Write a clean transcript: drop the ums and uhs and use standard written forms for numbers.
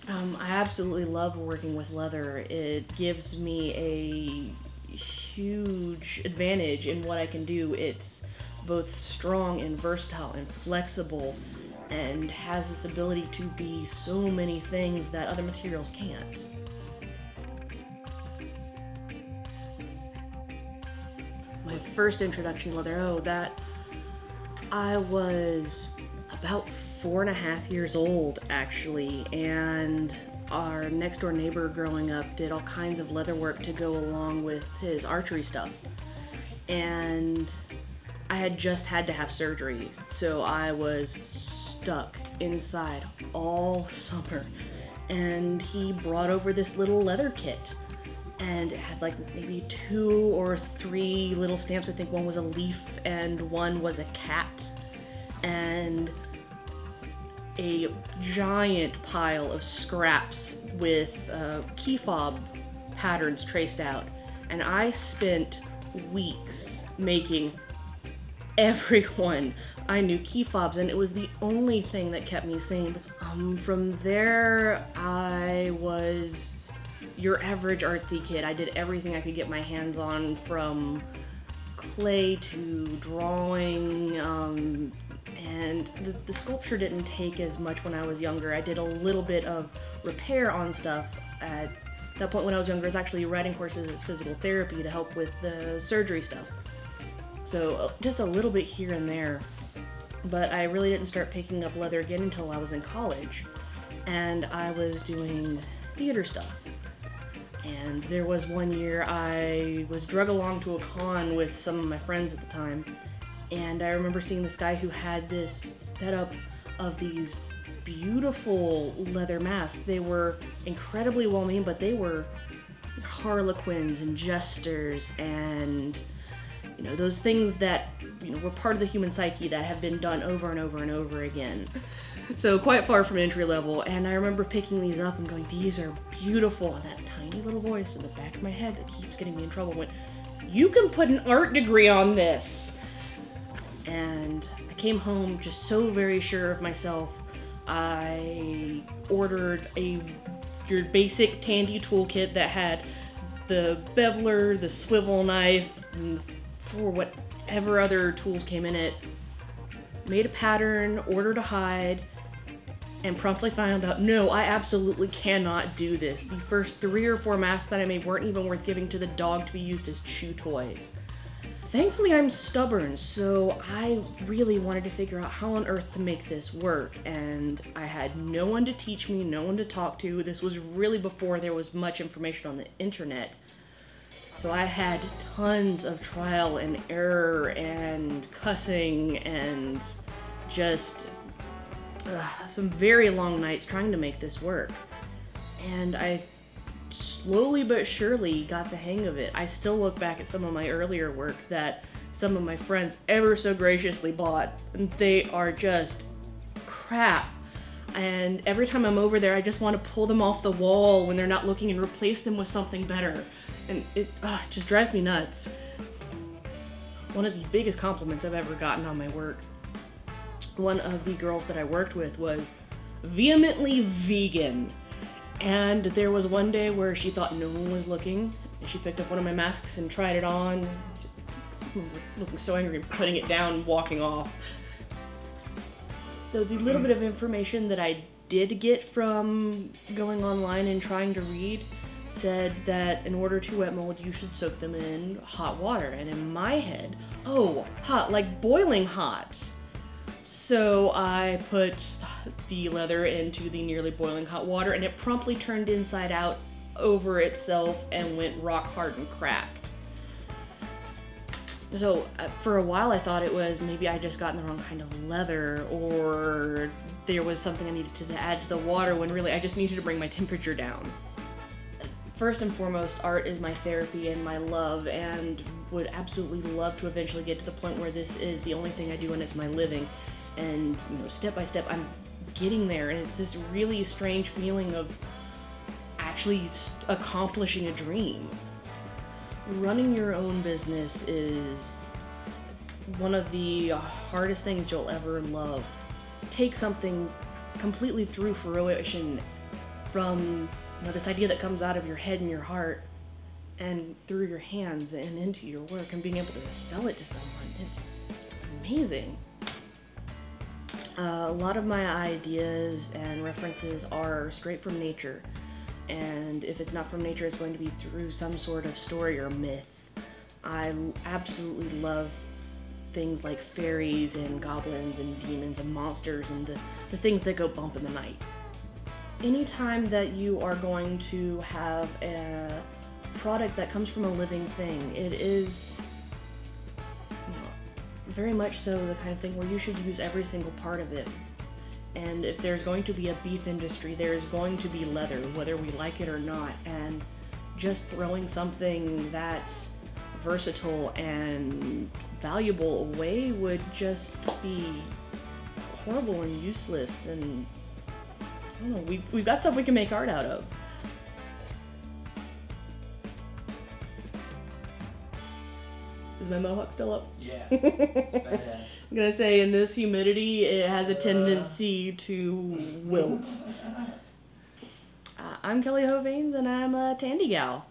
I absolutely love working with leather. It gives me a huge advantage in what I can do. It's both strong and versatile and flexible and has this ability to be so many things that other materials can't. My first introduction to leather, I was about 4.5 years old actually, and our next door neighbor growing up did all kinds of leather work to go along with his archery stuff. And I had just had to have surgery, so I was stuck inside all summer. And he brought over this little leather kit, and it had like maybe 2 or 3 little stamps. I think one was a leaf and one was a cat, and a giant pile of scraps with key fob patterns traced out. And I spent weeks making everyone I knew key fobs, and it was the only thing that kept me sane. From there, I was your average artsy kid. I did everything I could get my hands on, from clay to drawing, and the sculpture didn't take as much when I was younger. I did a little bit of repair on stuff. At that point when I was younger, I was actually riding courses as physical therapy to help with the surgery stuff. So just a little bit here and there. But I really didn't start picking up leather again until I was in college. And I was doing theater stuff. And there was one year I was drug along to a con with some of my friends at the time. And I remember seeing this guy who had this setup of these beautiful leather masks. They were incredibly well made, but they were harlequins and jesters and, you know, those things that, you know, were part of the human psyche that have been done over and over and over again. So quite far from entry level. And I remember picking these up and going, these are beautiful. And that tiny little voice in the back of my head that keeps getting me in trouble went, you can put an art degree on this. And I came home just so very sure of myself. I ordered your basic Tandy toolkit that had the beveler, the swivel knife, and for whatever other tools came in it. Made a pattern, ordered a hide, and promptly found out, no, I absolutely cannot do this. The first 3 or 4 masks that I made weren't even worth giving to the dog to be used as chew toys. Thankfully, I'm stubborn, so I really wanted to figure out how on earth to make this work, and I had no one to teach me, no one to talk to. This was really before there was much information on the internet. So I had tons of trial and error and cussing and just some very long nights trying to make this work. And I slowly but surely got the hang of it. I still look back at some of my earlier work that some of my friends ever so graciously bought, and they are just crap. And every time I'm over there, I just want to pull them off the wall when they're not looking and replace them with something better. And it just drives me nuts. One of the biggest compliments I've ever gotten on my work, one of the girls that I worked with was vehemently vegan. And there was one day where she thought no one was looking, and she picked up one of my masks and tried it on, looking so angry, putting it down, walking off. So the little bit of information that I did get from going online and trying to read said that in order to wet mold, you should soak them in hot water. And in my head, oh, hot, like boiling hot. So I put the leather into the nearly boiling hot water, and it promptly turned inside out over itself and went rock hard and cracked. So for a while I thought it was maybe I just gotten the wrong kind of leather, or there was something I needed to add to the water, when really I just needed to bring my temperature down. First and foremost, art is my therapy and my love, and would absolutely love to eventually get to the point where this is the only thing I do and it's my living. And, you know, step by step, I'm getting there, and it's this really strange feeling of actually accomplishing a dream. Running your own business is one of the hardest things you'll ever love. Take something completely through fruition from this idea that comes out of your head and your heart and through your hands and into your work and being able to sell it to someone. It's amazing. A lot of my ideas and references are straight from nature, and if it's not from nature, it's going to be through some sort of story or myth. I absolutely love things like fairies and goblins and demons and monsters and the things that go bump in the night. Anytime that you are going to have a product that comes from a living thing, it is very much so the kind of thing where you should use every single part of it. And if there's going to be a beef industry, there's going to be leather, whether we like it or not. And just throwing something that's versatile and valuable away would just be horrible and useless. And I don't know, we've got stuff we can make art out of. Is my mohawk still up? Yeah. It's badass. I'm gonna say in this humidity, it has a tendency to wilt. I'm Kelli Hovanes, and I'm a Tandy gal.